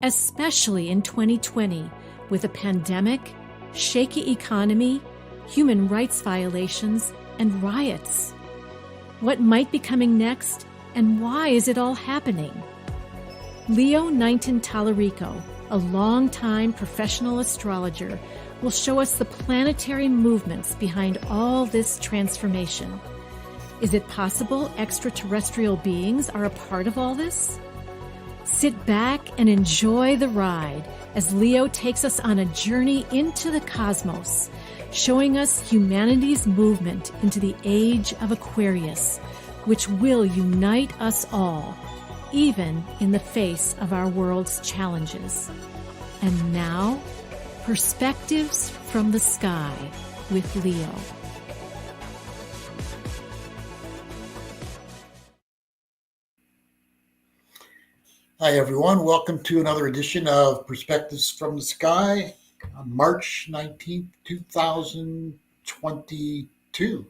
especially in 2020 with a pandemic, shaky economy, human rights violations, and riots. What might be coming next, and why is it all happening? Leo Knighton Tallarico, a longtime professional astrologer, will show us the planetary movements behind all this transformation. Is it possible extraterrestrial beings are a part of all this? Sit back and enjoy the ride as Leo takes us on a journey into the cosmos, showing us humanity's movement into the age of Aquarius, which will unite us all, even in the face of our world's challenges. And now, Perspectives from the Sky with Leo. Hi, everyone. Welcome to another edition of Perspectives from the Sky on March 19th, 2022.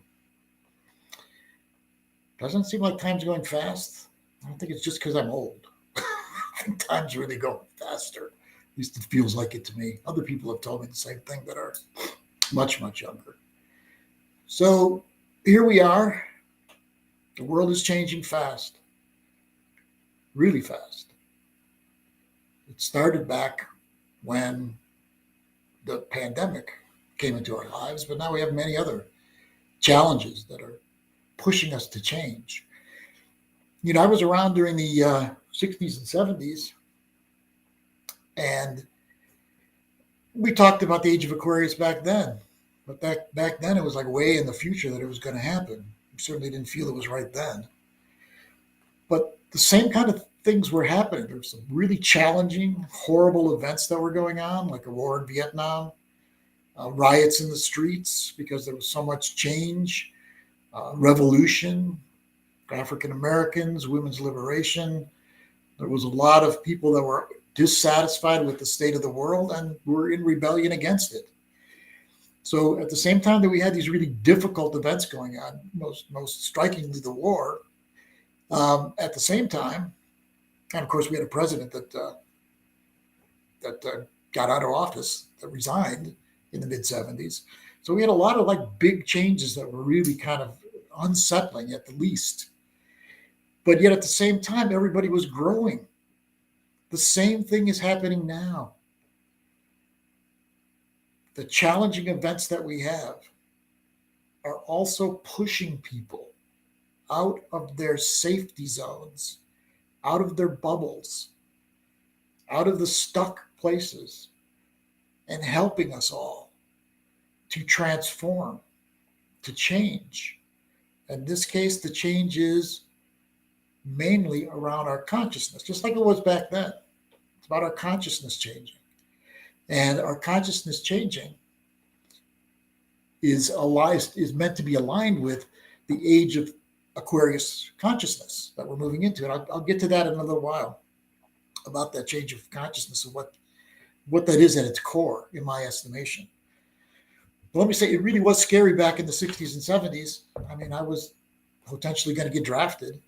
Doesn't seem like time's going fast. I don't think it's just because I'm old. I think time's really going faster. At least it feels like it to me. Other people have told me the same thing that are much, much younger. So here we are. The world is changing fast. Really fast. It started back when the pandemic came into our lives, but now we have many other challenges that are pushing us to change. You know, I was around during the 60s and 70s, and we talked about the age of Aquarius back then. But back then, it was like way in the future that it was going to happen. We certainly didn't feel it was right then. But the same kind of things were happening. There were some really challenging, horrible events that were going on, like a war in Vietnam, riots in the streets because there was so much change, revolution, African Americans, women's liberation. There was a lot of people that were dissatisfied with the state of the world and were in rebellion against it. So at the same time that we had these really difficult events going on, most strikingly the war, at the same time, and of course we had a president that got out of office, that resigned in the mid-70s. So we had a lot of like big changes that were really kind of unsettling at the least. But yet at the same time, everybody was growing. The same thing is happening now. The challenging events that we have are also pushing people out of their safety zones, out of their bubbles, out of the stuck places, and helping us all to transform, to change. In this case, the change is mainly around our consciousness, just like it was back then. It's about our consciousness changing. And our consciousness changing is meant to be aligned with the age of Aquarius consciousness that we're moving into. And I'll get to that in a little while, about that change of consciousness and what that is at its core, in my estimation. But let me say, it really was scary back in the 60s and 70s. I mean, I was potentially going to get drafted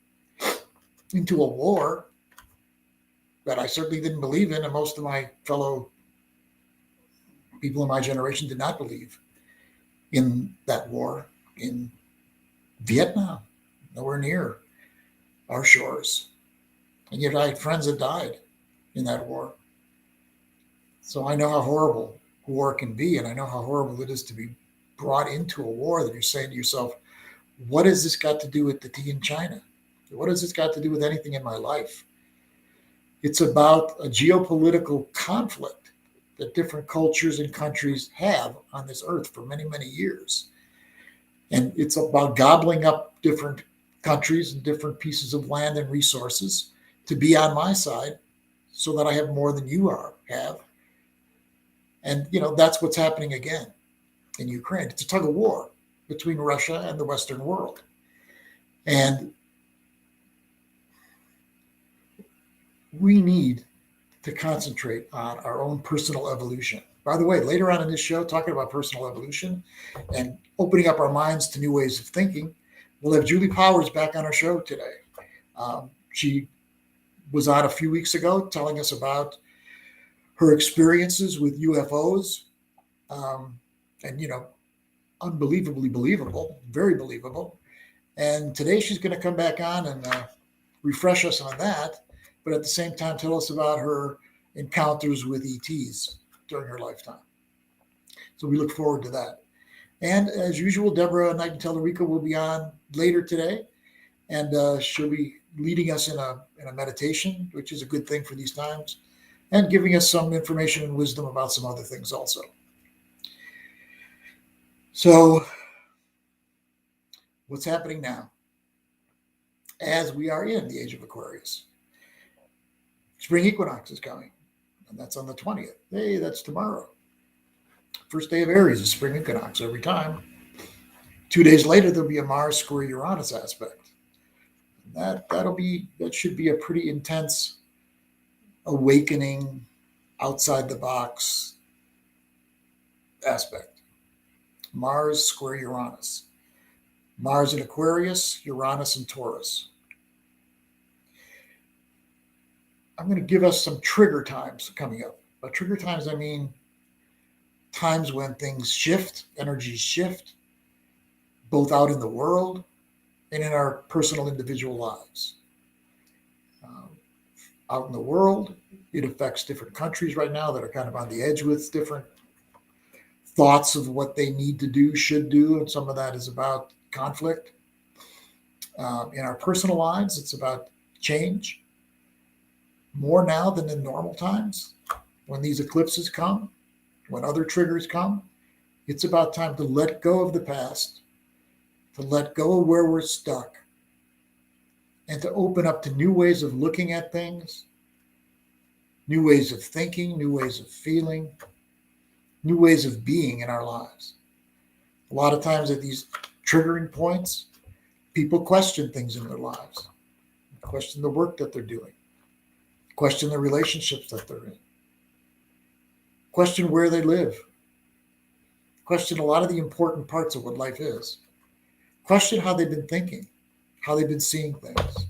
into a war that I certainly didn't believe in, and most of my fellow people in my generation did not believe in that war in Vietnam, nowhere near our shores. And yet I had friends that died in that war. So I know how horrible war can be, and I know how horrible it is to be brought into a war that you're saying to yourself, what has this got to do with the tea in China? What has this got to do with anything in my life? It's about a geopolitical conflict that different cultures and countries have on this earth for many, many years. And it's about gobbling up different countries and different pieces of land and resources to be on my side so that I have more than you have. And, you know, that's what's happening again in Ukraine. It's a tug of war between Russia and the Western world. And we need to concentrate on our own personal evolution. By the way, later on in this show, talking about personal evolution and opening up our minds to new ways of thinking, we'll have Julie Powers back on our show today. She was on a few weeks ago telling us about her experiences with UFOs, and unbelievably believable, very believable. And today she's going to come back on and refresh us on that, but at the same time tell us about her encounters with ETs during her lifetime. So we look forward to that. And as usual, Deborah Knighton Tallarico will be on later today, and she'll be leading us in a meditation, which is a good thing for these times, and giving us some information and wisdom about some other things also. So what's happening now? As we are in the age of Aquarius, spring equinox is coming, and that's on the 20th. Hey, that's tomorrow. First day of Aries is spring equinox every time. 2 days later, there'll be a Mars square Uranus aspect. That should be a pretty intense awakening, outside the box aspect. Mars square Uranus. Mars in Aquarius, Uranus in Taurus. I'm going to give us some trigger times coming up. By trigger times, I mean times when things shift, energies shift, both out in the world and in our personal individual lives. Out in the world, it affects different countries right now that are kind of on the edge with different thoughts of what they need to do, should do, and some of that is about conflict. In our personal lives, it's about change, more now than in normal times. When these eclipses come, when other triggers come, it's about time to let go of the past, to let go of where we're stuck, and to open up to new ways of looking at things, new ways of thinking, new ways of feeling, new ways of being in our lives. A lot of times at these triggering points, people question things in their lives, question the work that they're doing, question the relationships that they're in, question where they live, question a lot of the important parts of what life is, question how they've been thinking, how they've been seeing things.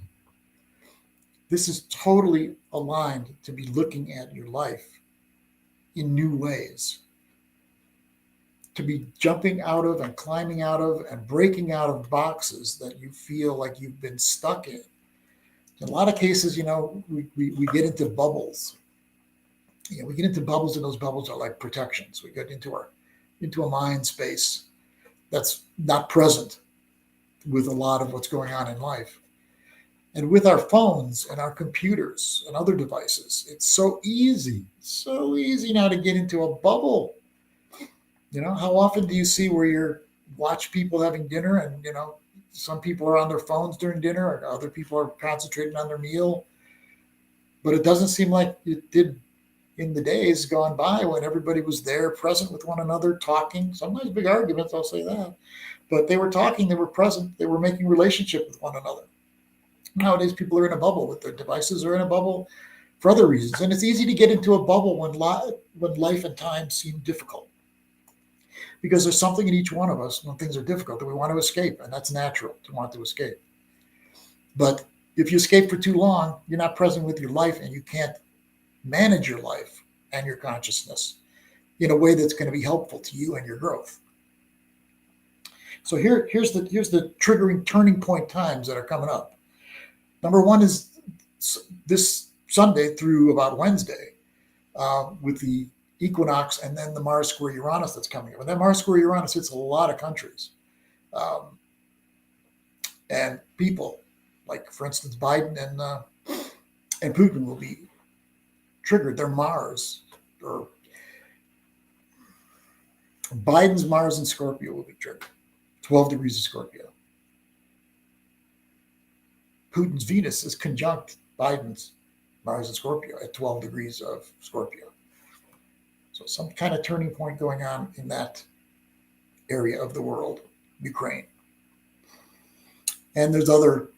This is totally aligned to be looking at your life in new ways, to be jumping out of and climbing out of and breaking out of boxes that you feel like you've been stuck in. In a lot of cases, we get into bubbles. We get into bubbles, and those bubbles are like protections. We get into a mind space that's not present with a lot of what's going on in life. And with our phones and our computers and other devices, it's so easy now to get into a bubble. How often do you see where you watch people having dinner and, some people are on their phones during dinner or other people are concentrating on their meal, but it doesn't seem like it did in the days gone by when everybody was there present with one another, talking, sometimes big arguments, I'll say that, but they were talking, they were present, they were making relationship with one another. Nowadays, people are in a bubble with their devices, or in a bubble for other reasons. And it's easy to get into a bubble when life and time seem difficult. Because there's something in each one of us when things are difficult that we want to escape. And that's natural to want to escape. But if you escape for too long, you're not present with your life, and you can't manage your life and your consciousness in a way that's going to be helpful to you and your growth. So here's the triggering turning point times that are coming up. Number one is this Sunday through about Wednesday with the equinox and then the Mars square Uranus that's coming up. And that Mars square Uranus hits a lot of countries and people, like, for instance, Biden and Putin will be triggered. Their Mars, or Biden's Mars in Scorpio will be triggered, 12 degrees of Scorpio. Putin's Venus is conjunct Biden's Mars in Scorpio at 12 degrees of Scorpio. So some kind of turning point going on in that area of the world, Ukraine. And there's other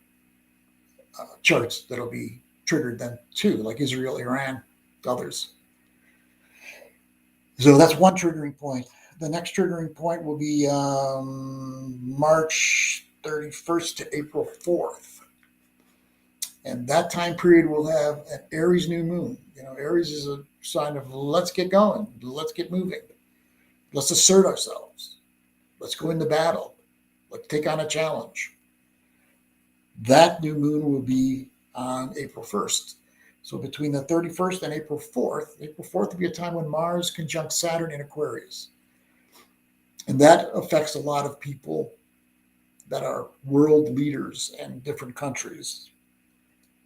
charts that'll be triggered then too, like Israel, Iran, others. So that's one triggering point. The next triggering point will be March 31st to April 4th. And that time period will have an Aries New Moon. Aries is a sign of let's get going, let's get moving, let's assert ourselves, let's go into battle, let's take on a challenge. That new moon will be on April 1st. So between the 31st and April 4th will be a time when Mars conjunct Saturn in Aquarius. And that affects a lot of people that are world leaders in different countries.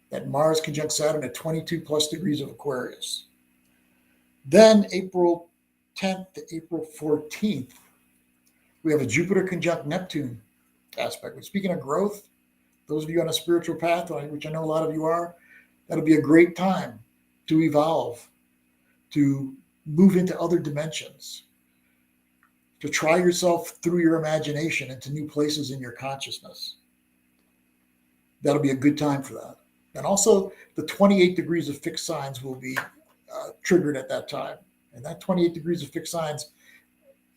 That Mars conjunct Saturn at 22 plus degrees of Aquarius. Then April 10th to April 14th, we have a Jupiter conjunct Neptune aspect. But speaking of growth, those of you on a spiritual path, which I know a lot of you are, that'll be a great time to evolve, to move into other dimensions, to try yourself through your imagination into new places in your consciousness. That'll be a good time for that. And also the 28 degrees of fixed signs will be triggered at that time. And that 28 degrees of fixed signs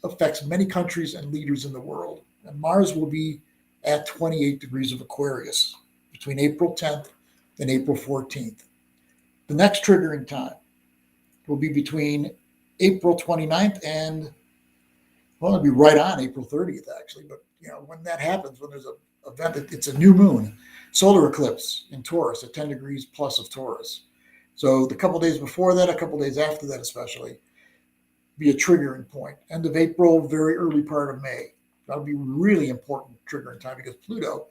affects many countries and leaders in the world. And Mars will be at 28 degrees of Aquarius between April 10th and April 14th. The next triggering time will be between April 29th and, well, it'll be right on April 30th, actually. But, when that happens, when there's an event, it's a new moon, solar eclipse in Taurus at 10 degrees plus of Taurus. So the couple days before that, a couple days after that especially, be a triggering point. End of April, very early part of May. That'll be really important triggering time because Pluto,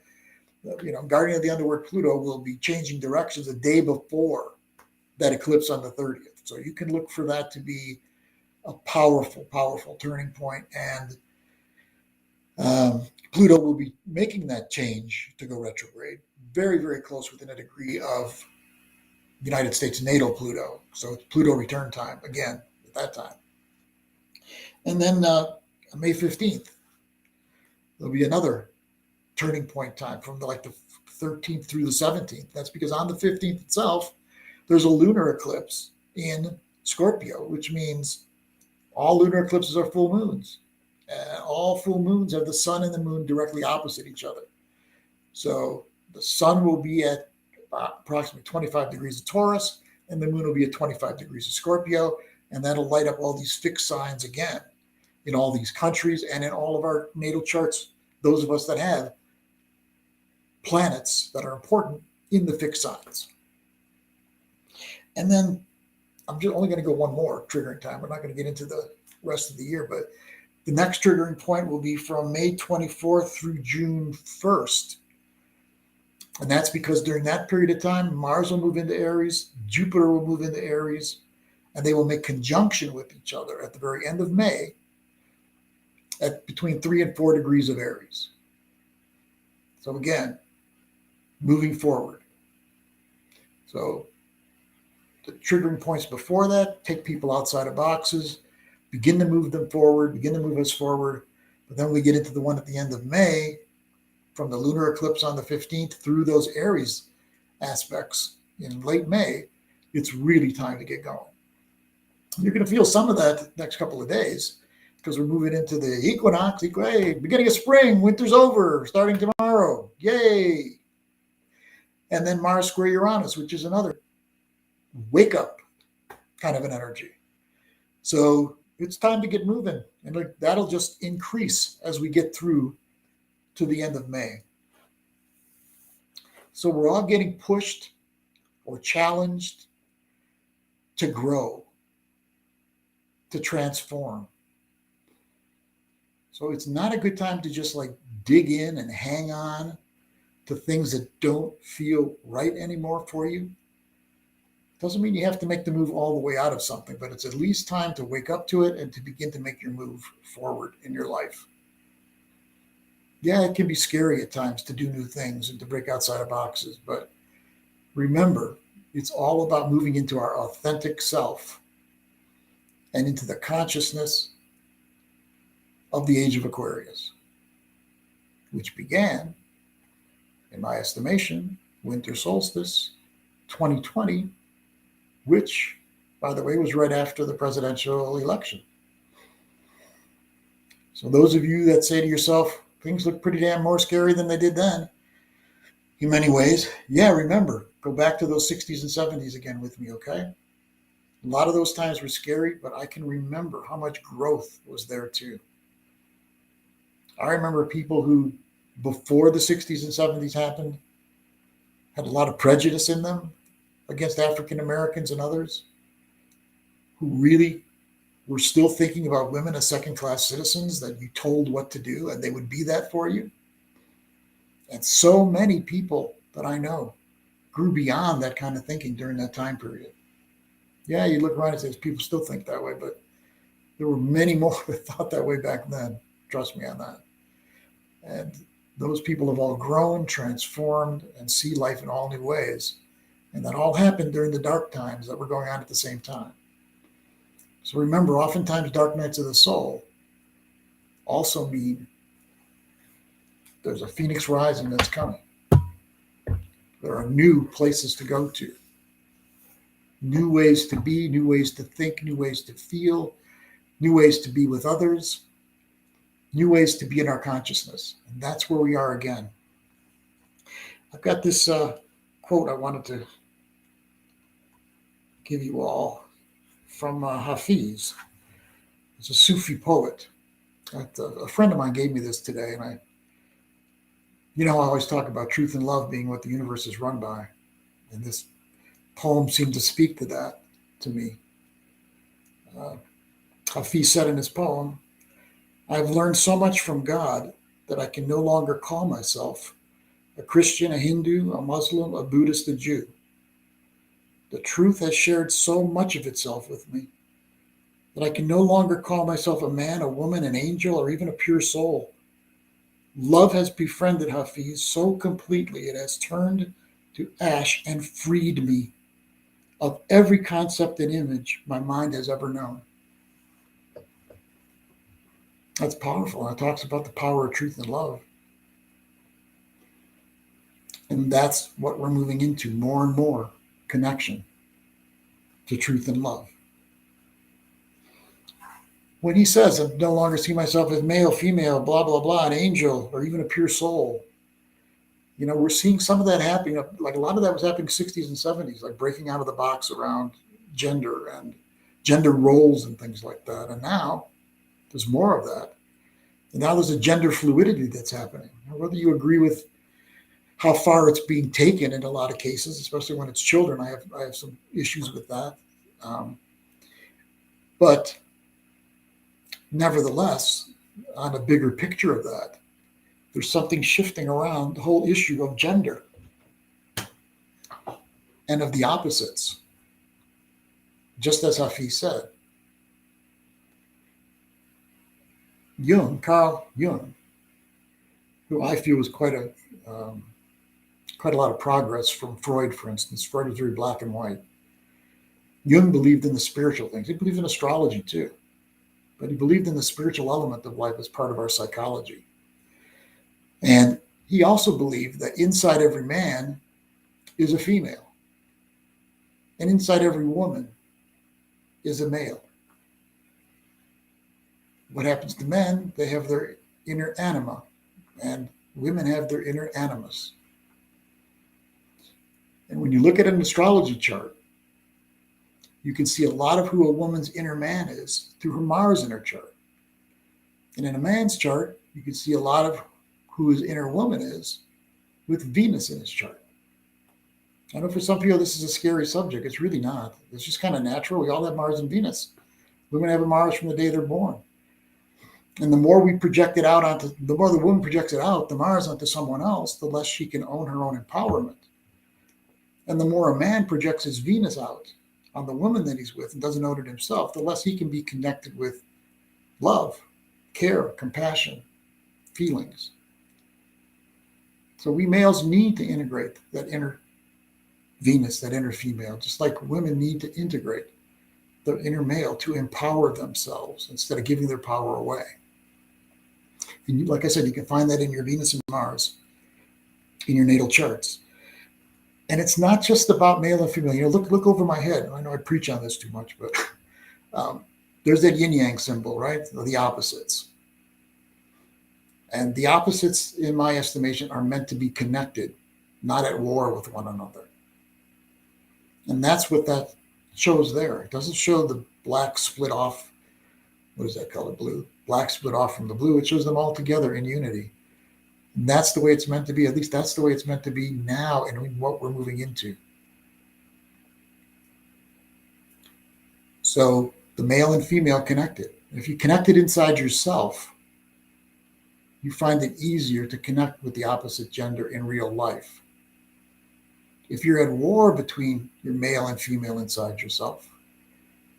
Guardian of the Underworld Pluto will be changing directions a day before that eclipse on the 30th. So you can look for that to be a powerful, powerful turning point. And Pluto will be making that change to go retrograde, very, very close within a degree of United States natal Pluto. So it's Pluto return time again at that time. And then May 15th, there'll be another turning point time from the 13th through the 17th. That's because on the 15th itself, there's a lunar eclipse in Scorpio, which means all lunar eclipses are full moons. All full moons have the sun and the moon directly opposite each other. So the sun will be at approximately 25 degrees of Taurus, and the moon will be at 25 degrees of Scorpio, and that'll light up all these fixed signs again in all these countries and in all of our natal charts, those of us that have planets that are important in the fixed signs. And then I'm just only going to go one more triggering time. We're not going to get into the rest of the year, but the next triggering point will be from May 24th through June 1st. And that's because during that period of time, Mars will move into Aries, Jupiter will move into Aries, and they will make conjunction with each other at the very end of May at between 3 and 4 degrees of Aries. So again, moving forward. So the triggering points before that, take people outside of boxes, begin to move them forward, begin to move us forward. But then we get into the one at the end of May, from the lunar eclipse on the 15th through those Aries aspects in late May, it's really time to get going. You're going to feel some of that next couple of days because we're moving into the equinox. Hey, beginning of spring, winter's over, starting tomorrow. Yay! And then Mars square Uranus, which is another wake up kind of an energy. So it's time to get moving. And that'll just increase as we get through to the end of May. So we're all getting pushed or challenged to grow, to transform. So it's not a good time to just dig in and hang on to things that don't feel right anymore for you. Doesn't mean you have to make the move all the way out of something, but it's at least time to wake up to it and to begin to make your move forward in your life. Yeah, it can be scary at times to do new things and to break outside of boxes, but remember, it's all about moving into our authentic self and into the consciousness of the age of Aquarius, which began, in my estimation, winter solstice 2020, which, by the way, was right after the presidential election. So those of you that say to yourself, things look pretty damn more scary than they did then, in many ways, yeah, remember, Go back to those 60s and 70s again with me, okay? A lot of those times were scary, but I can remember how much growth was there too. I remember people who, before the 60s and 70s happened, had a lot of prejudice in them against African Americans and others, who really were still thinking about women as second-class citizens, that you told what to do and they would be that for you. And so many people that I know grew beyond that kind of thinking during that time period. Yeah, you look around and say people still think that way, but there were many more that thought that way back then. Trust me on that. And those people have all grown, transformed, and see life in all new ways. And that all happened during the dark times that were going on at the same time. So remember, oftentimes dark nights of the soul also mean there's a phoenix rising that's coming. There are new places to go to, new ways to be, new ways to think, new ways to feel, new ways to be with others, new ways to be in our consciousness. And that's where we are again. I've got this quote I wanted to give you all from Hafiz. He's a Sufi poet. A friend of mine gave me this today, and I always talk about truth and love being what the universe is run by. And this poem seemed to speak to that to me. Hafiz said in his poem, "I've learned so much from God that I can no longer call myself a Christian, a Hindu, a Muslim, a Buddhist, a Jew. The truth has shared so much of itself with me that I can no longer call myself a man, a woman, an angel, or even a pure soul. Love has befriended Hafiz so completely it has turned to ash and freed me of every concept and image my mind has ever known." That's powerful. It talks about the power of truth and love. And that's what we're moving into, more and more connection to truth and love. When he says, "I no longer see myself as male, female, blah, blah, blah, an angel, or even a pure soul," we're seeing some of that happening. Like a lot of that was happening in the 60s and 70s, like breaking out of the box around gender and gender roles and things like that. And now there's more of that. And now there's a gender fluidity that's happening. Whether you agree with how far it's being taken in a lot of cases, especially when it's children, I have some issues with that. But nevertheless, on a bigger picture of that, there's something shifting around the whole issue of gender and of the opposites, just as Hafiz said. Carl Jung, who I feel was quite a lot of progress from Freud, for instance. Freud was very black and white. Jung believed in the spiritual things. He believed in astrology too, but he believed in the spiritual element of life as part of our psychology. And he also believed that inside every man is a female, and inside every woman is a male. What happens to men? They have their inner anima, and women have their inner animus. And when you look at an astrology chart, you can see a lot of who a woman's inner man is through her Mars in her chart. And in a man's chart, you can see a lot of who his inner woman is with Venus in his chart. I know for some people this is a scary subject. It's really not. It's just kind of natural. We all have Mars and Venus. Women have a Mars from the day they're born. And the more we project it out the more the woman projects it out, the Mars onto someone else, the less she can own her own empowerment. And the more a man projects his Venus out on the woman that he's with and doesn't own it himself, the less he can be connected with love, care, compassion, feelings. So we males need to integrate that inner Venus, that inner female, just like women need to integrate the inner male to empower themselves instead of giving their power away. And like I said, you can find that in your Venus and Mars, in your natal charts. And it's not just about male and female. Look over my head. I know I preach on this too much, but there's that yin yang symbol, right? The opposites. And the opposites, in my estimation, are meant to be connected, not at war with one another. And that's what that shows there. It doesn't show the black split off. What is that color? Blue. Black split off from the blue. It shows them all together in unity. And that's the way it's meant to be. At least that's the way it's meant to be now and what we're moving into. So the male and female connected. If you connect it inside yourself, you find it easier to connect with the opposite gender in real life. If you're at war between your male and female inside yourself,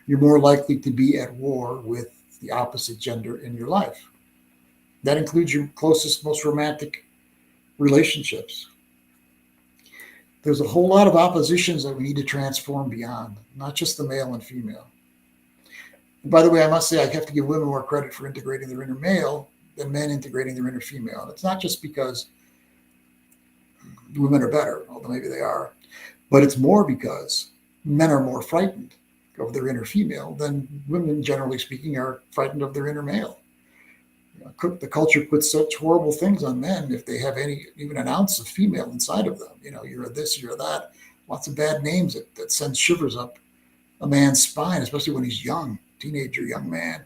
you're more likely to be at war with the opposite gender in your life. That includes your closest, most romantic relationships. There's a whole lot of oppositions that we need to transform beyond, not just the male and female. And by the way, I must say I have to give women more credit for integrating their inner male than men integrating their inner female. And it's not just because women are better, although maybe they are, but it's more because men are more frightened of their inner female than women, generally speaking, are frightened of their inner male. The culture puts such horrible things on men if they have even an ounce of female inside of them. You're a this, you're a that. Lots of bad names that send shivers up a man's spine, especially when he's young, teenager, young man.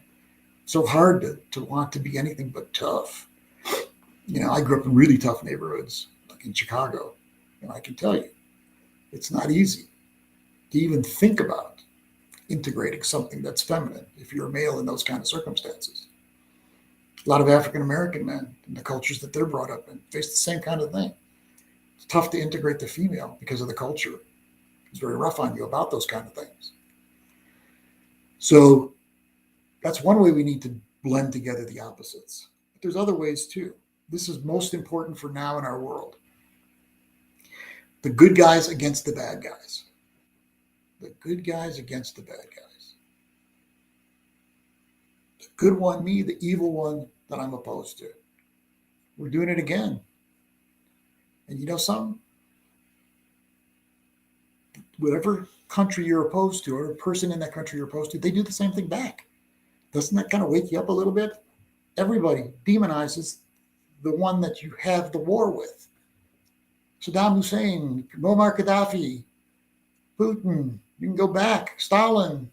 So hard to want to be anything but tough. I grew up in really tough neighborhoods, like in Chicago, and I can tell you, it's not easy to even think about integrating something that's feminine if you're a male in those kind of circumstances. A lot of African American men in the cultures that they're brought up in face the same kind of thing. It's tough to integrate the female because of the culture. It's very rough on you about those kind of things. So that's one way we need to blend together the opposites. But there's other ways too. This is most important for now in our world. The good guys against the bad guys. The good guys against the bad guys. The good one, me, the evil one that I'm opposed to. We're doing it again. And you know something? Whatever country you're opposed to, or a person in that country you're opposed to, they do the same thing back. Doesn't that kind of wake you up a little bit? Everybody demonizes the one that you have the war with. Saddam Hussein, Muammar Gaddafi, Putin, you can go back, Stalin,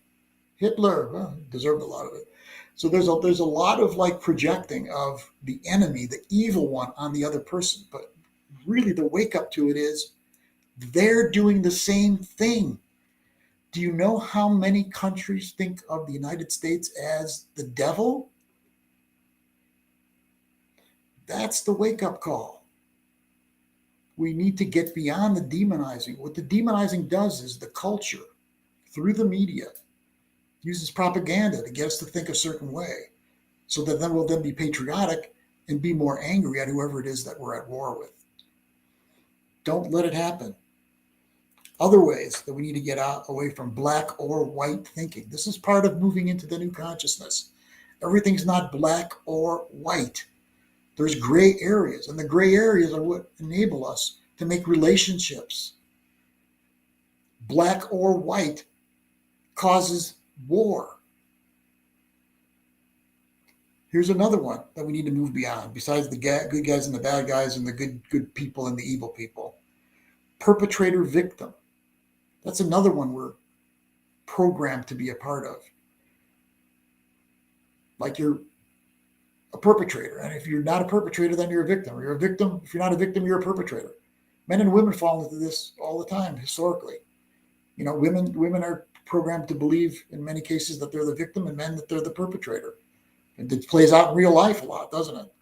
Hitler, well, deserved a lot of it. So there's a lot of projecting of the enemy, the evil one, on the other person. But really the wake up to it is they're doing the same thing. Do you know how many countries think of the United States as the devil? That's the wake up call. We need to get beyond the demonizing. What the demonizing does is the culture, through the media, uses propaganda to get us to think a certain way, so that then we'll then be patriotic and be more angry at whoever it is that we're at war with. Don't let it happen. Other ways that we need to get away from black or white thinking. This is part of moving into the new consciousness. Everything's not black or white. There's gray areas, and the gray areas are what enable us to make relationships. Black or white causes war. Here's another one that we need to move beyond, besides the good guys and the bad guys and the good people and the evil people. Perpetrator victim. That's another one we're programmed to be a part of. Like you're a perpetrator. And if you're not a perpetrator, then you're a victim. Or you're a victim. If you're not a victim, you're a perpetrator. Men and women fall into this all the time historically. Women are programmed to believe in many cases that they're the victim, and men that they're the perpetrator. And it plays out in real life a lot, doesn't it?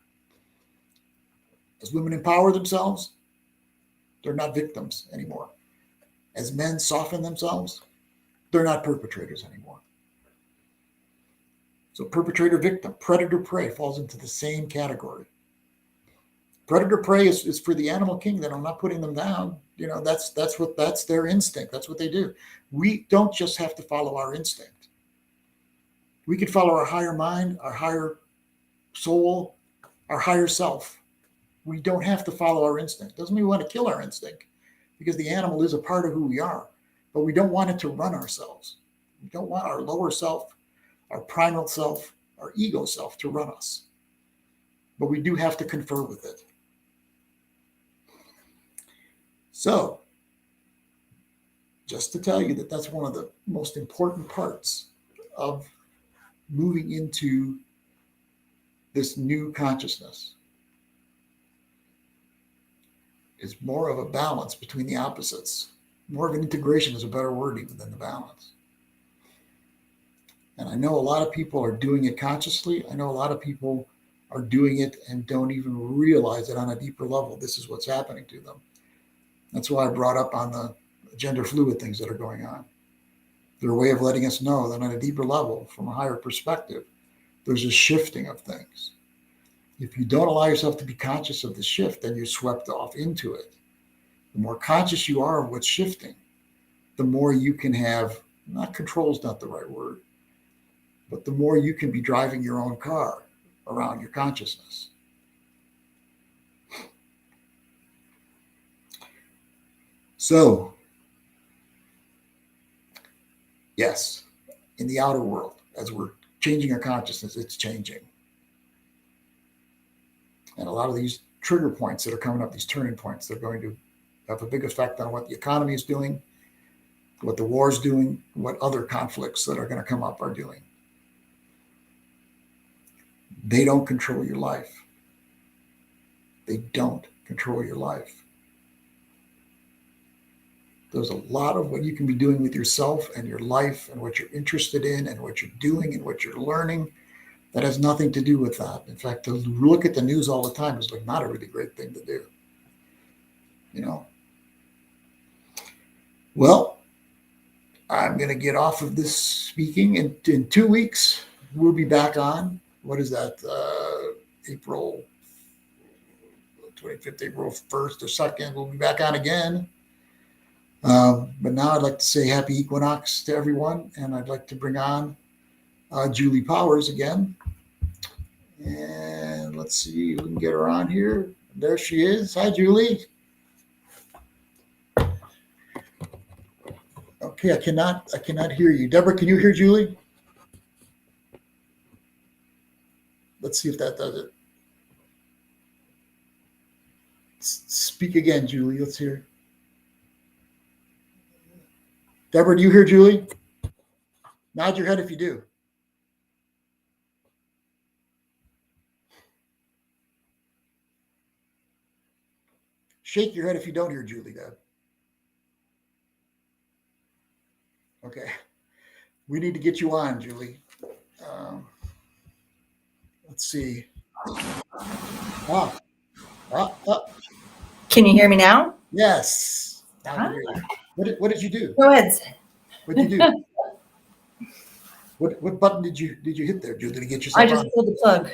As women empower themselves, they're not victims anymore. As men soften themselves, they're not perpetrators anymore. So perpetrator victim, predator prey falls into the same category. Predator prey is for the animal kingdom. I'm not putting them down. That's their instinct. That's what they do. We don't just have to follow our instinct. We can follow our higher mind, our higher soul, our higher self. We don't have to follow our instinct. Doesn't mean we want to kill our instinct, because the animal is a part of who we are, but we don't want it to run ourselves. We don't want our lower self, our primal self, our ego self to run us. But we do have to confer with it. just to tell you that that's one of the most important parts of moving into this new consciousness, is more of a balance between the opposites. More of an integration is a better word even than the balance. And I know a lot of people are doing it consciously. I know a lot of people are doing it and don't even realize it on a deeper level. This is what's happening to them. That's why I brought up on the gender fluid things that are going on. They're a way of letting us know that on a deeper level, from a higher perspective, there's a shifting of things. If you don't allow yourself to be conscious of the shift, then you're swept off into it. The more conscious you are of what's shifting, the more you can have, not control is not the right word, but the more you can be driving your own car around your consciousness. So, yes, in the outer world, as we're changing our consciousness, it's changing. And a lot of these trigger points that are coming up, these turning points, they're going to have a big effect on what the economy is doing, what the war is doing, what other conflicts that are going to come up are doing. They don't control your life. They don't control your life. There's a lot of what you can be doing with yourself and your life and what you're interested in and what you're doing and what you're learning that has nothing to do with that. In fact, to look at the news all the time is like not a really great thing to do. You know? Well, I'm going to get off of this speaking. In 2 weeks, we'll be back on. What is that? April 25th, April 1st or 2nd. We'll be back on again. But now I'd like to say happy Equinox to everyone. And I'd like to bring on Julie Powers again. And let's see if we can get her on here. There she is. Hi, Julie. Okay, I cannot hear you. Deborah, can you hear Julie? Let's see if that does it. Speak again, Julie. Let's hear. Deborah, do you hear Julie? Nod your head if you do. Shake your head if you don't hear Julie, Deb. Okay. We need to get you on, Julie. Let's see. Can you hear me now? Yes. Ah. What did you do? Go ahead. What did you do? What button did you hit there, Julie? Did you get yourself I just pulled the plug.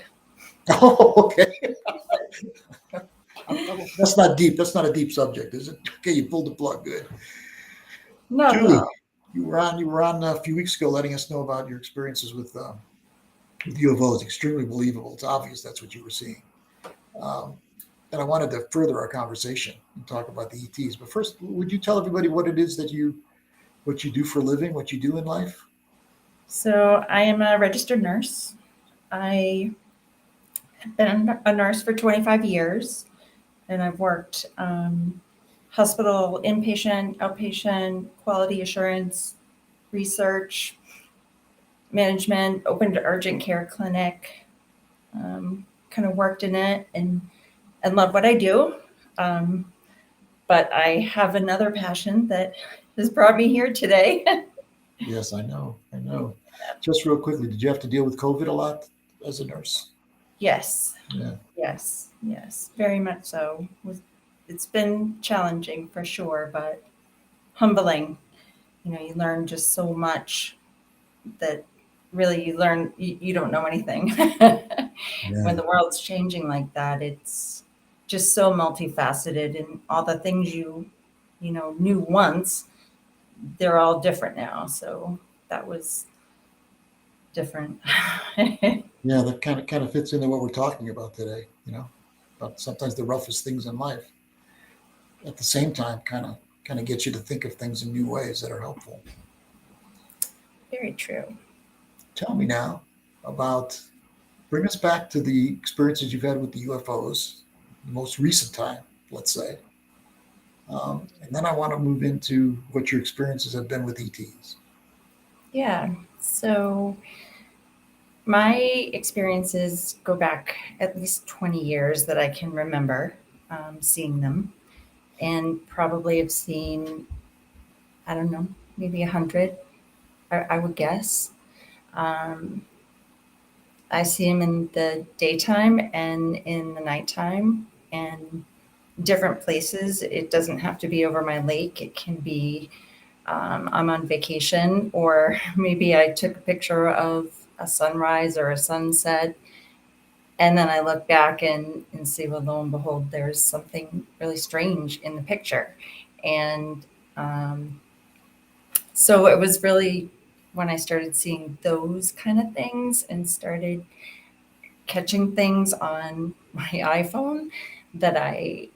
Oh, okay. That's not deep. That's not a deep subject, is it? Okay, you pulled the plug. Good. No, Julie, no. you were on a few weeks ago, letting us know about your experiences with UFOs. Extremely believable. It's obvious that's what you were seeing. And I wanted to further our conversation and talk about the ETs. But first, would you tell everybody what it is what you do for a living, what you do in life? So I am a registered nurse. I have been a nurse for 25 years, and I've worked hospital, inpatient, outpatient, quality assurance, research, management, opened urgent care clinic, kind of worked in it and love what I do. But I have another passion that has brought me here today. Yes, I know. Just real quickly, did you have to deal with COVID a lot as a nurse? Yes. Yeah. Yes. Very much so. It's been challenging for sure, but humbling. You know, you learn just so much that really you learn you don't know anything. When the world's changing like that, it's just so multifaceted, and all the things you knew once, they're all different now. So that was different. Yeah, that kind of fits into what we're talking about today, about sometimes the roughest things in life. At the same time, kind of get you to think of things in new ways that are helpful. Very true. Tell me now bring us back to the experiences you've had with the UFOs, the most recent time, let's say. And then I want to move into what your experiences have been with ETs. Yeah. So my experiences go back at least 20 years that I can remember seeing them, and probably have seen, I don't know, maybe 100, I would guess. Um, I see them in the daytime and in the nighttime and different places. It doesn't have to be over my lake. It can be I'm on vacation, or maybe I took a picture of a sunrise or a sunset, and then I look back and see, well, lo and behold, there's something really strange in the picture. And um, so it was really when I started seeing those kind of things and started catching things on my iPhone that I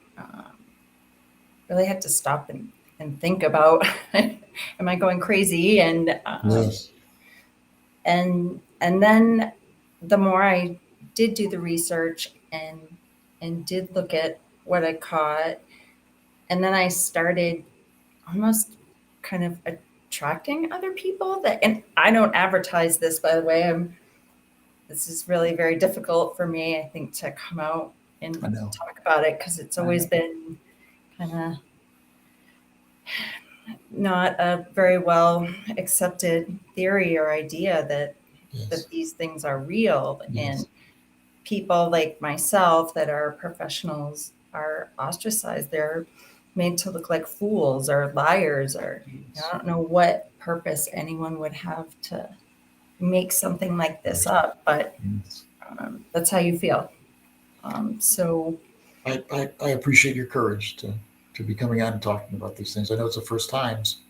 really had to stop and think about, am I going crazy? Yes. And then the more I did do the research and did look at what I caught, and then I started almost kind of attracting other people that, and I don't advertise this, by the way. This is really very difficult for me, I think, to come out and I know. talk about it, because it's always been kind of not a very well accepted theory or idea that Yes. these things are real. Yes. And people like myself that are professionals are ostracized. They're made to look like fools or liars, or I don't know what purpose anyone would have to make something like this up, but Yes. that's how you feel. So I appreciate your courage to be coming out and talking about these things. I know it's the first times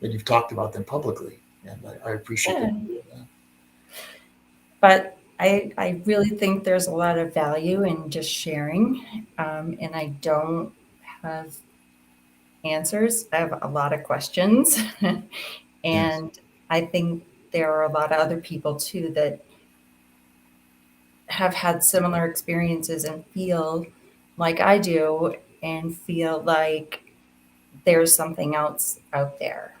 that you've talked about them publicly, and I appreciate yeah. that. But I really think there's a lot of value in just sharing. And I don't have answers. I have a lot of questions. Yes. And I think there are a lot of other people too that have had similar experiences and feel like I do, and feel like there's something else out there,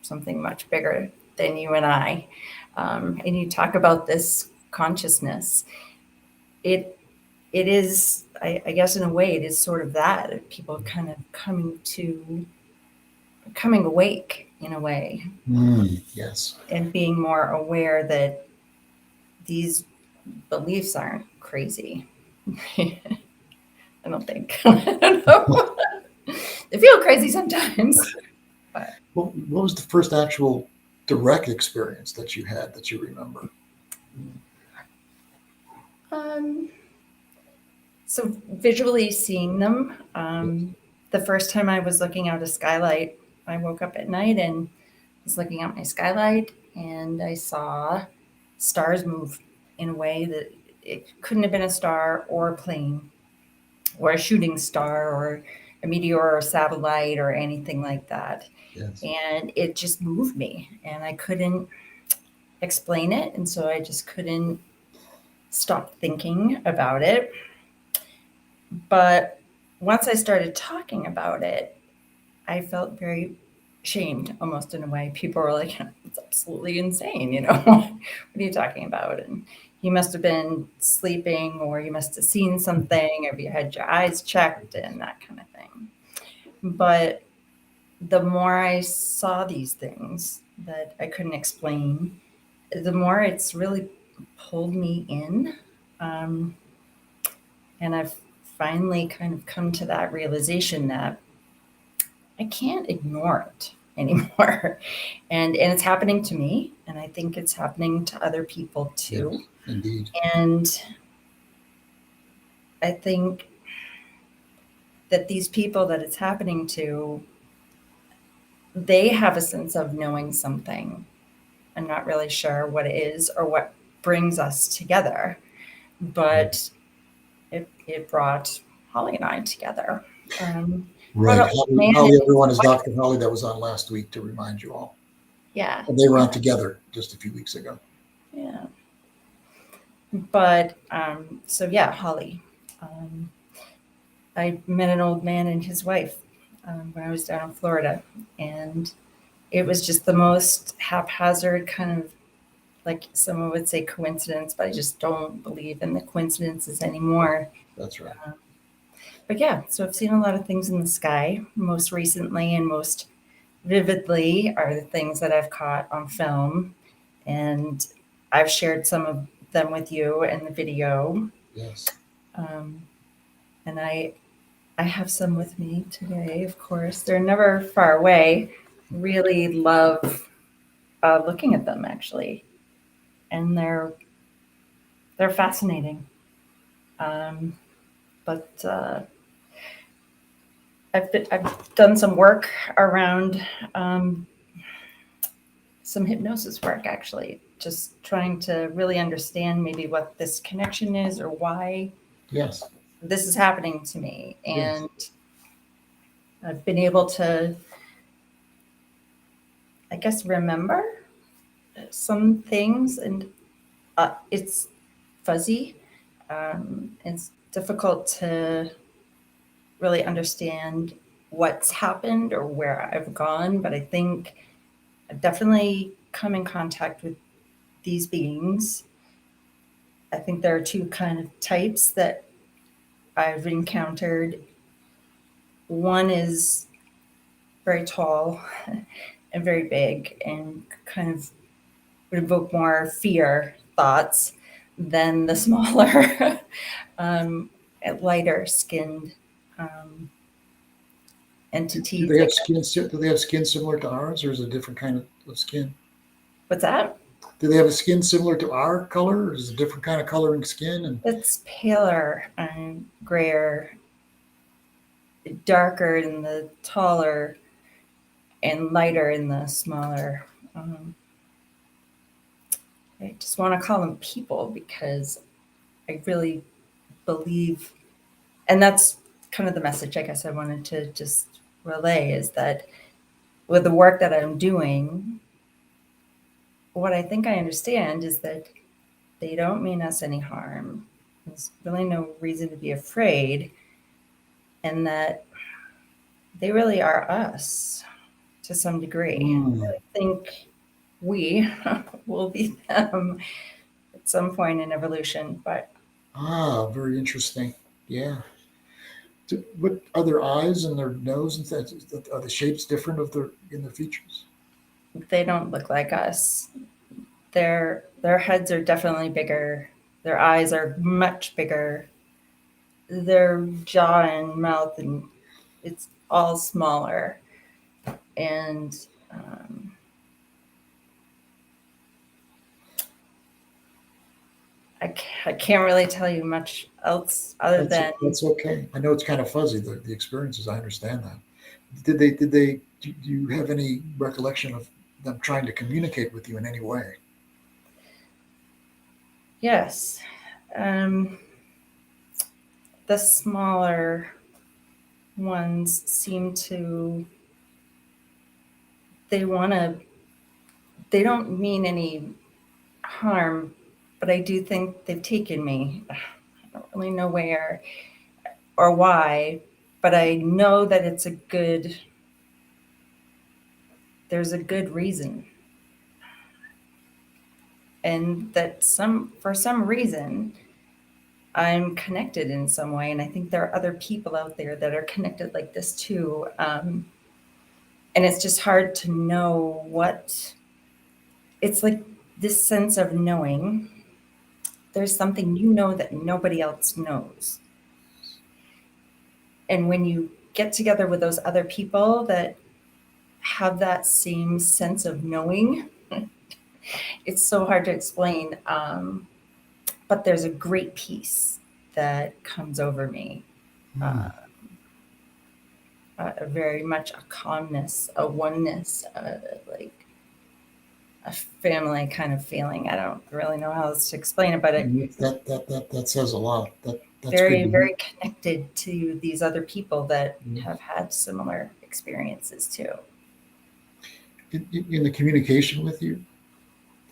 something much bigger than you and I. And you talk about this consciousness. It is, I guess, in a way, it is sort of that people kind of coming awake in a way, Yes. and being more aware that these beliefs aren't crazy. I don't think. I don't know. They feel crazy sometimes. But What was the first actual direct experience that you had that you remember? so visually seeing them, the first time I was looking out a skylight, I woke up at night and was looking out my skylight, and I saw stars move in a way that it couldn't have been a star or a plane or a shooting star or a meteor or a satellite or anything like that. Yes. And it just moved me, and I couldn't explain it. And so I just couldn't stop thinking about it. But once I started talking about it, I felt very shamed, almost in a way. People were like, it's absolutely insane. What are you talking about? And you must have been sleeping, or you must have seen something, or you had your eyes checked, and that kind of thing. But the more I saw these things that I couldn't explain, the more it's really pulled me in. And I've finally kind of come to that realization that I can't ignore it anymore. And it's happening to me, and I think it's happening to other people too. Yes, indeed. And I think that these people that it's happening to, they have a sense of knowing something. I'm not really sure what it is or what brings us together, but it brought Holly and I together. Right. Brought Holly, Holly, everyone, is Dr. Holly that was on last week, to remind you all. Yeah. And they were on together just a few weeks ago. Yeah. But so yeah, Holly. I met an old man and his wife when I was down in Florida. And it was just the most haphazard kind of, like someone would say, coincidence, but I just don't believe in the coincidences anymore. That's right. But yeah, so I've seen a lot of things in the sky. Most recently and most vividly are the things that I've caught on film. And I've shared some of them with you in the video. Yes. And I have some with me today, of course. They're never far away. Really love looking at them, actually. And they're fascinating. But I've done some work around some hypnosis work, actually, just trying to really understand maybe what this connection is or why Yes. this is happening to me. Yes. And I've been able to, I guess, remember some things, and it's fuzzy. It's difficult to really understand what's happened or where I've gone, but I think I've definitely come in contact with these beings. I think there are two kind of types that I've encountered. One is very tall and very big and kind of would evoke more fear thoughts than the smaller, lighter skinned entities. Do they have skin? Do they have skin similar to ours, or is it a different kind of skin? What's that? Do they have a skin similar to our color, or is it a different kind of coloring skin? And It's paler and grayer, darker in the taller, and lighter in the smaller. I just want to call them people because I really believe, and that's kind of the message I guess I wanted to just relay, is that with the work that I'm doing, what I think I understand is that they don't mean us any harm. There's really no reason to be afraid, and that they really are us to some degree. I think we will be them at some point in evolution, but very interesting. Yeah. What are their eyes and their nose and that? Are the shapes different in their features? they don't look like us. Their heads are definitely bigger. Their eyes are much bigger. Their jaw and mouth, and it's all smaller. And I can't really tell you much else other than That's okay. I know it's kind of fuzzy, the experiences. I understand that. Do you have any recollection of them trying to communicate with you in any way? yes. The smaller ones seem to, they don't mean any harm, but I do think they've taken me. I don't really know where or why, but I know that there's a good reason. And that for some reason, I'm connected in some way. And I think there are other people out there that are connected like this too. And it's just hard to know it's like this sense of knowing there's something that nobody else knows. And when you get together with those other people that have that same sense of knowing, it's so hard to explain. But there's a great peace that comes over me. Very much a calmness, a oneness, like a family kind of feeling. I don't really know how else to explain it, but That says a lot. That's very, good. very connected to these other people that have had similar experiences too. In the communication with you,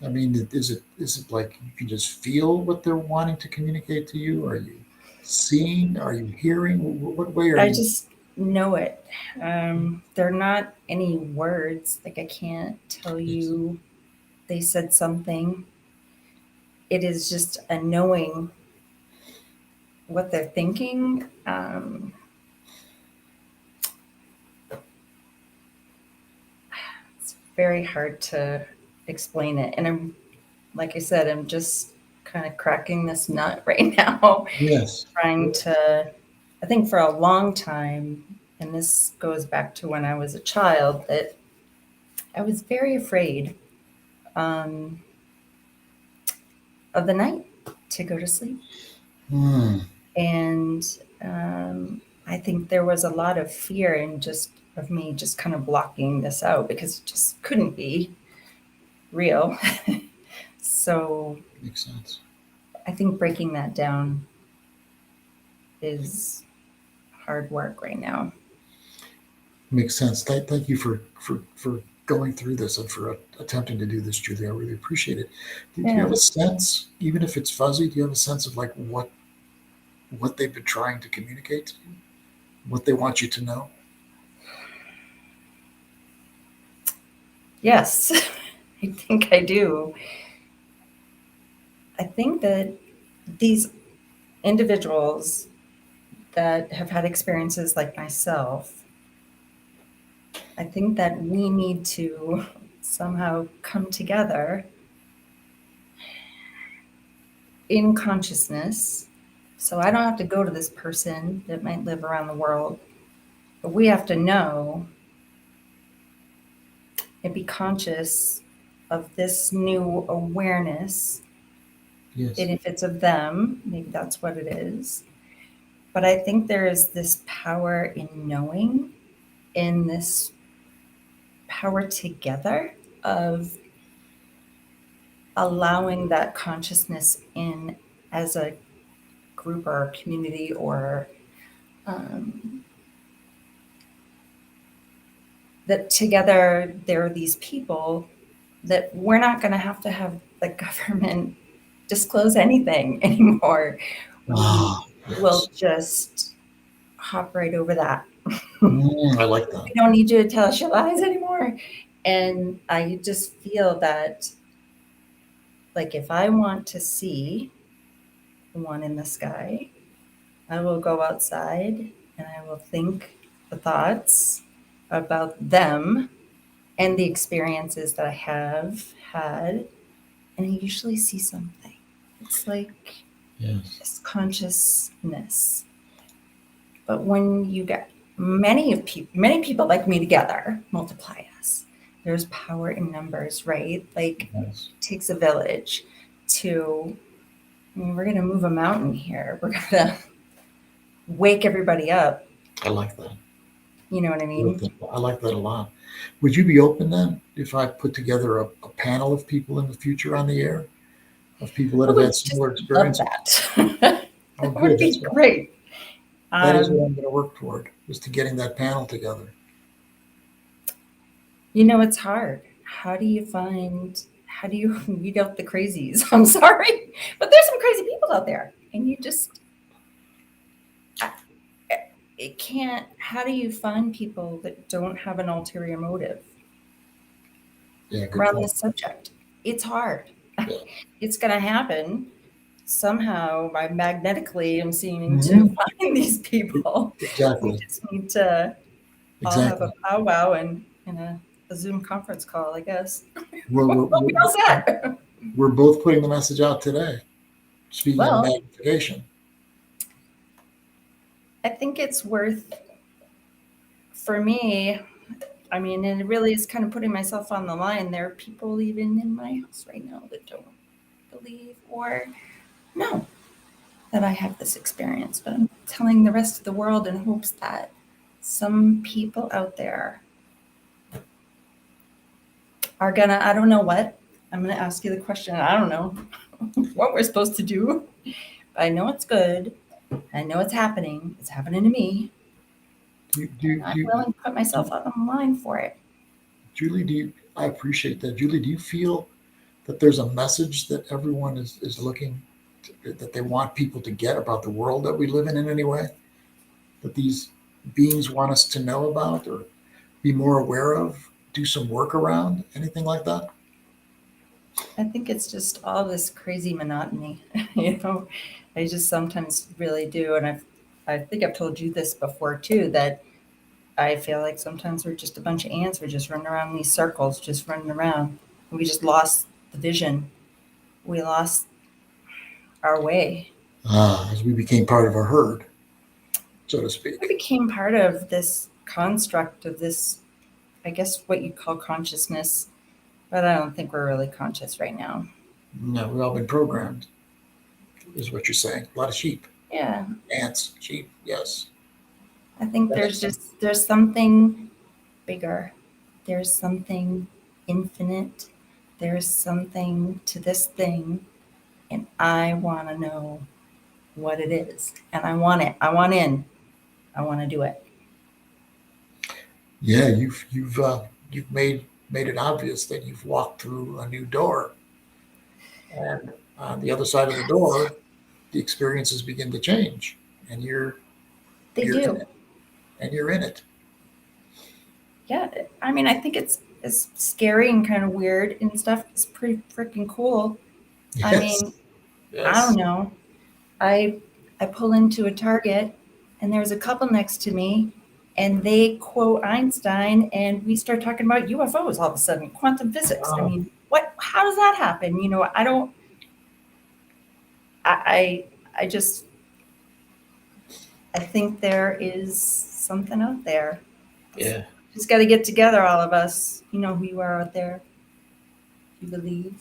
I mean, is it like you can just feel what they're wanting to communicate to you? Are you seeing? Are you hearing? What way are you? know it. They're not any words. Like, I can't tell you they said something. It is just a knowing what they're thinking. It's very hard to explain it. And like I said, I'm just kind of cracking this nut right now, Yes. trying to, I think for a long time, and this goes back to when I was a child, that I was very afraid of the night to go to sleep. And I think there was a lot of fear and just of me just kind of blocking this out because it just couldn't be real. So Makes sense. I think breaking that down is hard work right now. Makes sense. Thank you for going through this and for attempting to do this, Julie. I really appreciate it. Do you have a sense, even if it's fuzzy, do you have a sense of like what they've been trying to communicate to you? What they want you to know? Yes, I think I do. I think that these individuals that have had experiences like myself, I think that we need to somehow come together in consciousness. So I don't have to go to this person that might live around the world, but we have to know and be conscious of this new awareness. Yes. And if it's of them, maybe that's what it is. But I think there is this power in knowing, in this power together of allowing that consciousness in as a group or a community, or that together there are these people that we're not going to have the government disclose anything anymore. We'll just hop right over that. I like that. We don't need you to tell us your lies anymore. And I just feel that, like, if I want to see the one in the sky, I will go outside and I will think the thoughts about them and the experiences that I have had. And I usually see something. It's like this consciousness. But when you get many people like me together, multiply us. There's power in numbers, right? Like, it takes a village to, we're going to move a mountain here. We're going to wake everybody up. I like that. You know what I mean? I like that a lot. Would you be open then if I put together a panel of people in the future on the air, of people that have had similar experiences? That would be great. That is what I'm going to work toward, is to getting that panel together. It's hard. How do you weed out the crazies? I'm sorry, but there's some crazy people out there, and you just, it can't, how do you find people that don't have an ulterior motive around this subject? It's hard. Yeah. It's going to happen. Somehow, magnetically, I'm seeming to find these people. Exactly. We just need to all have a powwow and a Zoom conference call, I guess. We're both putting the message out today. Speaking of magnification, I think it's worth, for me, I mean, and it really is kind of putting myself on the line. There are people even in my house right now that don't believe or know that I have this experience, but I'm telling the rest of the world in hopes that some people out there are gonna, I don't know what, I'm gonna ask you the question. I don't know what we're supposed to do, but I know it's good. I know it's happening. It's happening to me. I'm willing to put myself on the line for it. Julie, I appreciate that. Julie, do you feel that there's a message that everyone is looking to, that they want people to get about the world that we live in any way? That these beings want us to know about or be more aware of, do some work around, anything like that? I think it's just all this crazy monotony. you know, I just sometimes really do, and I think I've told you this before too, that I feel like sometimes we're just a bunch of ants. We're just running around in these circles, just running around. We just lost the vision. We lost our way. As we became part of a herd, so to We speak. became part of this construct of this, I guess, what you call consciousness, but I don't think we're really conscious right now. No, we've all been programmed, is what you're saying. A lot of sheep, Yeah, ants, sheep, yes. I think That makes sense. there's something bigger. There's something infinite. There's something to this thing, and I want to know what it is. And I want it. I want in. I want to do it. Yeah, you've made it obvious that you've walked through a new door, and on the other side of the door, the experiences begin to change, and They you're in do. it, and you're in it. Yeah. I mean, I think it's scary and kind of weird and stuff. It's pretty freaking cool. I Yes, mean, I don't yes. know. I I pull into a Target and there's a couple next to me and they quote Einstein and we start talking about UFOs all of a sudden, quantum physics. I Wow. mean, what how does that happen? I don't I just I think there is something out there. Yeah. Just got to get together, all of us. You know who you are out there. You believe.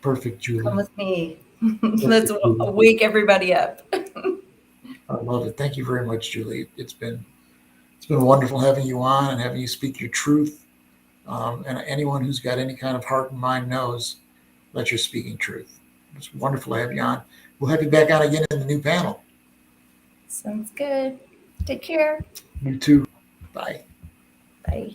Perfect, Come Julie. with me. Let's Perfect, Julie. wake everybody up. I love it. Thank you very much, Julie. It's been wonderful having you on and having you speak your truth. And anyone who's got any kind of heart and mind knows that you're speaking truth. It's wonderful to have you on. We'll have you back on again in the new panel. Sounds good. Take care. You too. Bye. Bye.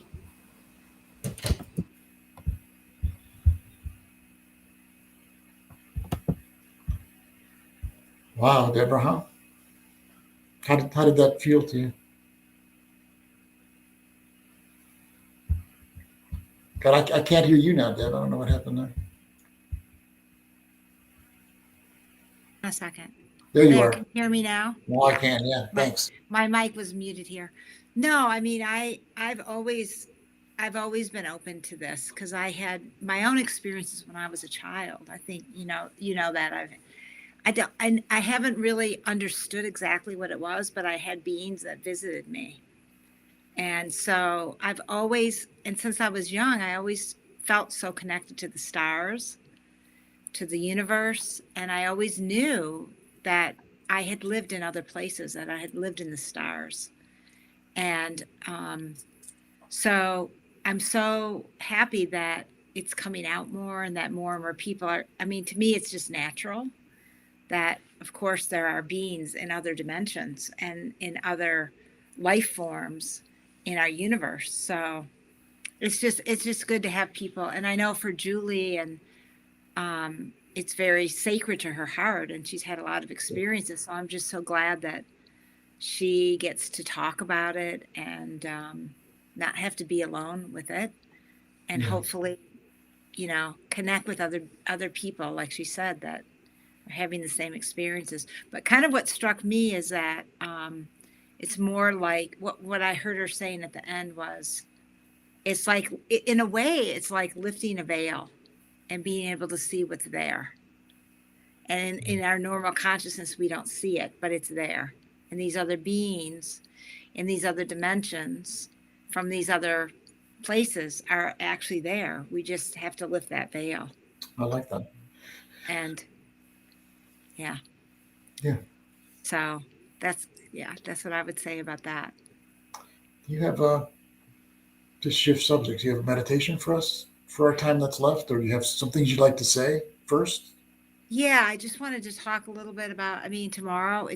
Wow, Deborah, huh? How did that feel to you? God, I can't hear you now, Deb. I don't know what happened there. A second. There you There, are. can you hear me now? Now I Yeah. can. Yeah. My Thanks. my mic was muted here. No, I mean I've always been open to this because I had my own experiences when I was a child. I think you know that I haven't really understood exactly what it was, but I had beings that visited me. And so and since I was young, I always felt so connected to the stars, to the universe, and I always knew that I had lived in other places, that I had lived in the stars. And so I'm so happy that it's coming out more and that more and more people are. I mean, to me, it's just natural that, of course, there are beings in other dimensions and in other life forms in our universe. So it's just good to have people. And I know for Julie and it's very sacred to her heart and she's had a lot of experiences. So I'm just so glad that she gets to talk about it and not have to be alone with it and Yeah. hopefully connect with other people like she said that are having the same experiences. But kind of what struck me is that it's more like what I heard her saying at the end was it's like in a way it's like lifting a veil and being able to see what's there. And in our normal consciousness, we don't see it, but it's there. And these other beings in these other dimensions from these other places are actually there. We just have to lift that veil. I like that. And yeah. Yeah. So that's what I would say about that. You have to shift subjects. You have a meditation for us for our time that's left, or you have some things you'd like to say first? Yeah, I just wanted to talk a little bit about, I mean, tomorrow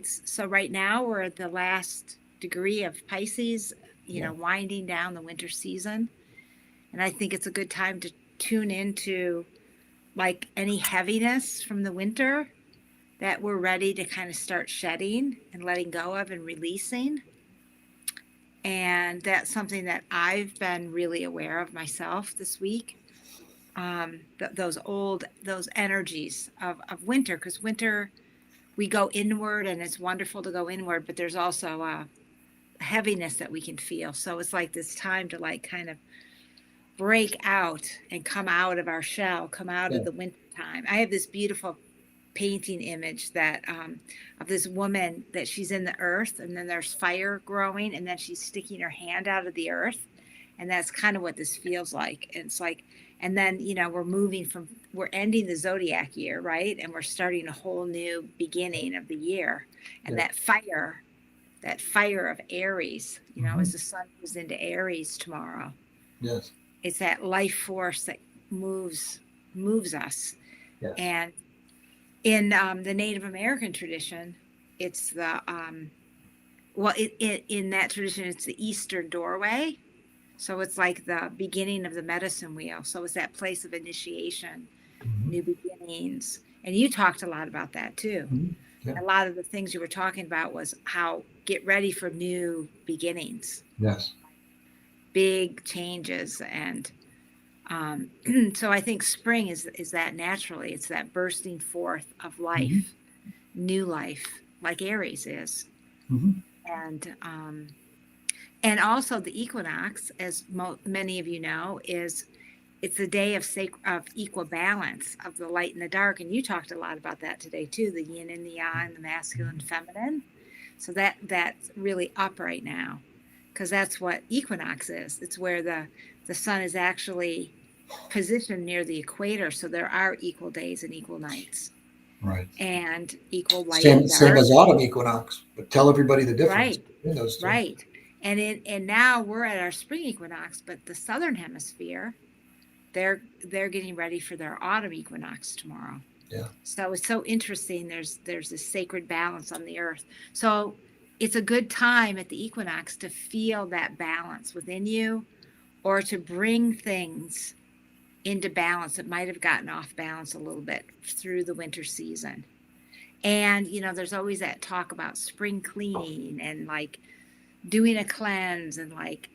right now we're at the last degree of Pisces, Yeah. winding down the winter season. And I think it's a good time to tune into like any heaviness from the winter that we're ready to kind of start shedding and letting go of and releasing. And that's something that I've been really aware of myself this week. Those energies of winter, because winter, we go inward and it's wonderful to go inward, but there's also a heaviness that we can feel. So it's like this time to like kind of break out and come out of our shell, come out of the winter time. I have this beautiful painting image that of this woman that she's in the earth, and then there's fire growing, and then she's sticking her hand out of the earth, and that's kind of what this feels like. And it's like, and then we're ending the zodiac year, right, and we're starting a whole new beginning of the year, and that fire of Aries, as the sun moves into Aries tomorrow. Yes. It's that life force that moves us. Yes. And in the Native American tradition, it's the in that tradition, it's the Eastern doorway. So it's like the beginning of the medicine wheel. So it's that place of initiation, new beginnings. And you talked a lot about that too. Yeah. A lot of the things you were talking about was how get ready for new beginnings. Yes. Big changes. And so I think spring is that naturally. It's that bursting forth of life, new life, like Aries is. And also the equinox, as many of you know, it's the day of equal balance of the light and the dark. And you talked a lot about that today too, the yin and the yang, the masculine and feminine. So that's really up right now, because that's what equinox is. It's where the sun is actually positioned near the equator. So there are equal days and equal nights. Right. And equal light and dark. Same as autumn equinox, but tell everybody the difference between those two. Right. And now we're at our spring equinox, but the southern hemisphere, they're getting ready for their autumn equinox tomorrow. Yeah. So it's so interesting. There's this sacred balance on the earth. So it's a good time at the equinox to feel that balance within you, or to bring things into balance that might have gotten off balance a little bit through the winter season. And there's always that talk about spring cleaning and like doing a cleanse and like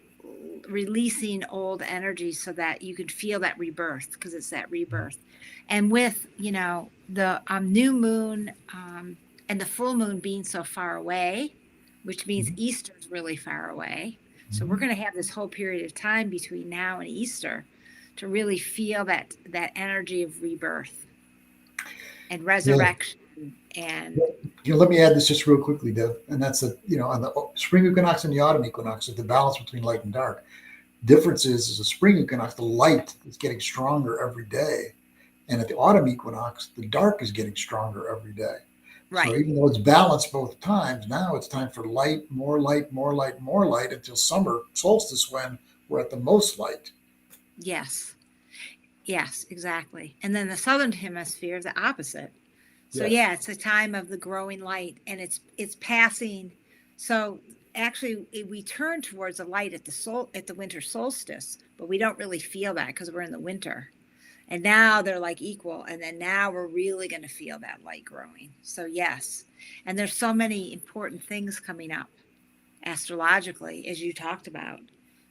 releasing old energy so that you can feel that rebirth, because it's that rebirth. And with the new moon and the full moon being so far away, which means Easter's really far away. So we're going to have this whole period of time between now and Easter to really feel that energy of rebirth and resurrection. And let me add this just real quickly, Deb. And that's on the spring equinox and the autumn equinox, is the balance between light and dark. Difference is the spring equinox, the light is getting stronger every day, and at the autumn equinox, the dark is getting stronger every day. Right. So even though it's balanced both times, now it's time for light, more light, more light, more light, until summer solstice, when we're at the most light. Yes, exactly. And then the southern hemisphere, the opposite. So it's a time of the growing light, and it's passing. So actually, we turn towards the light at the winter solstice, but we don't really feel that because we're in the winter. And now they're like equal, and then now we're really going to feel that light growing. So yes, and there's so many important things coming up astrologically, as you talked about.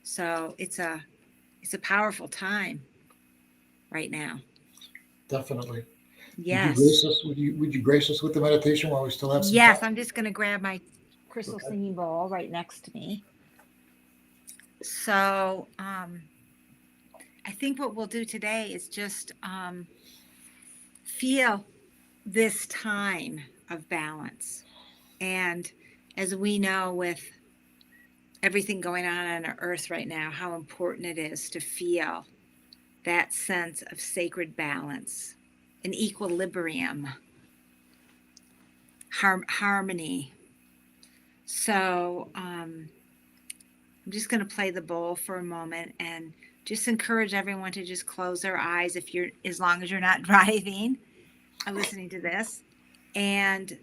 So it's a powerful time right now. Definitely. Yes. Would you grace us with the meditation while we still have some time? time? I'm just going to grab my crystal singing bowl right next to me. So I think what we'll do today is just feel this time of balance. And as we know, with everything going on our earth right now, how important it is to feel that sense of sacred balance, an equilibrium, harmony. So I'm just going to play the bowl for a moment and just encourage everyone to just close their eyes as long as you're not driving or listening to this, and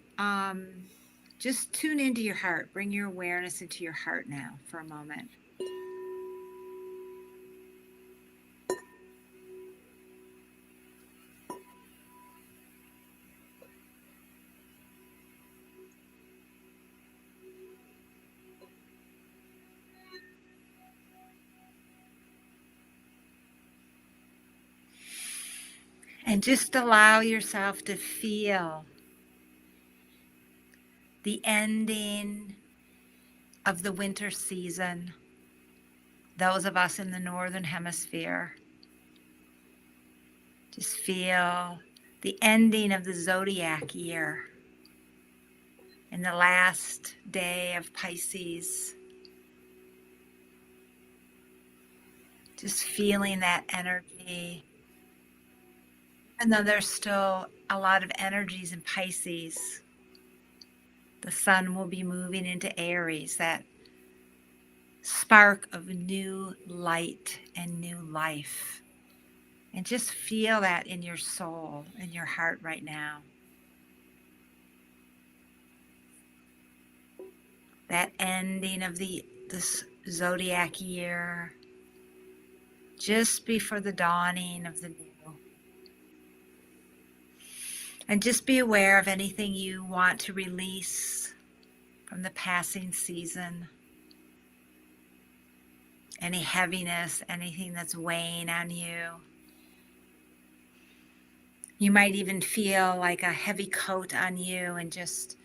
just tune into your heart. Bring your awareness into your heart now for a moment. And just allow yourself to feel the ending of the winter season. Those of us in the northern hemisphere, just feel the ending of the zodiac year and the last day of Pisces. Just feeling that energy. Even though there's still a lot of energies in Pisces, the sun will be moving into Aries, that spark of new light and new life. And just feel that in your soul, in your heart right now. That ending of this zodiac year, just before the dawning of the new. And just be aware of anything you want to release from the passing season. Any heaviness, anything that's weighing on you. You might even feel like a heavy coat on you, and just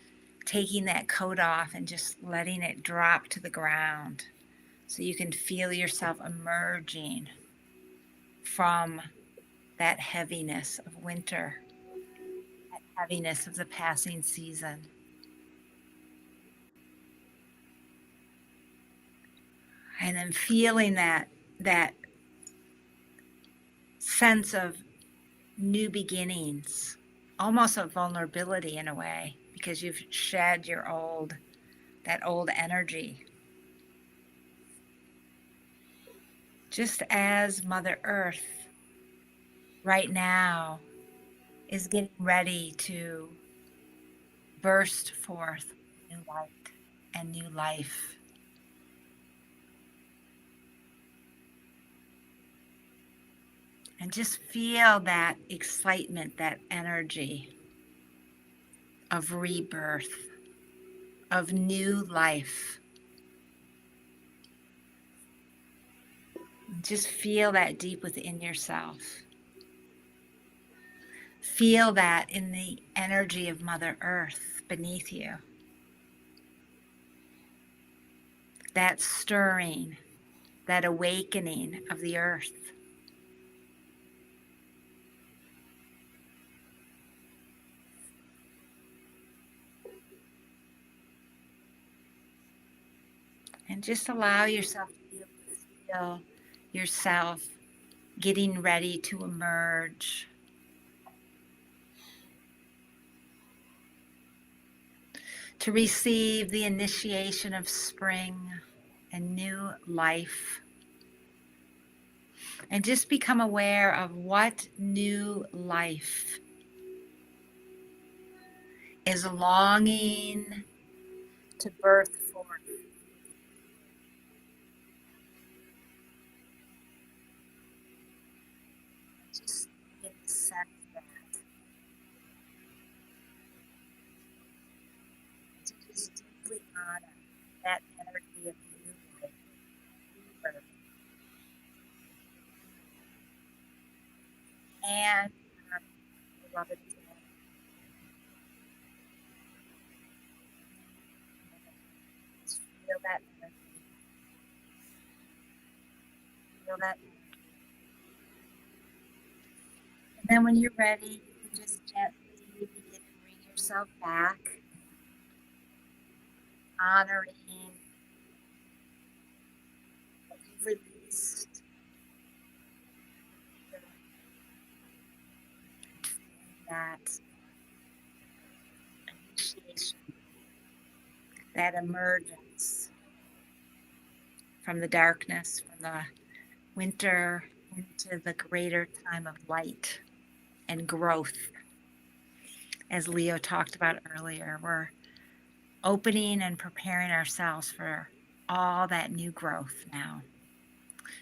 taking that coat off and just letting it drop to the ground so you can feel yourself emerging from that heaviness of winter, that heaviness of the passing season. And then feeling that sense of new beginnings, almost a vulnerability in a way, because you've shed that old energy. Just as Mother Earth right now is getting ready to burst forth new light and new life. And just feel that excitement, that energy of rebirth, of new life. Just feel that deep within yourself. Feel that in the energy of Mother Earth beneath you. That stirring, that awakening of the earth. And just allow yourself to feel yourself getting ready to emerge. To receive the initiation of spring and new life. And just become aware of what new life is longing to birth forth. Just get the sense of that. To just deeply honor that energy of new life, rebirth. And beloved, just feel that energy. Feel that. And then when you're ready, you can just gently begin to bring yourself back, honoring what you've released, that initiation, that emergence from the darkness, from the winter into the greater time of light and growth. As Leo talked about earlier, we're opening and preparing ourselves for all that new growth now.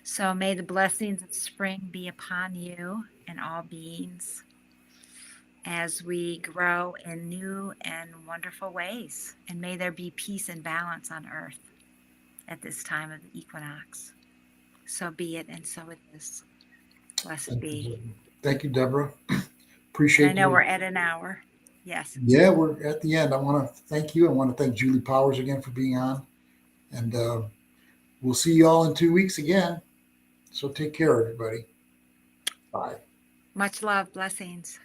So may the blessings of spring be upon you and all beings as we grow in new and wonderful ways. And may there be peace and balance on earth at this time of the equinox. So be it, and so it is. Blessed be. Thank you, Deborah. Appreciate I know you. we're at an hour. Yes. Yeah, we're at the end. I want to thank you. I want to thank Julie Powers again for being on. And we'll see you all in 2 weeks again. So take care, everybody. Bye. Much love. Blessings.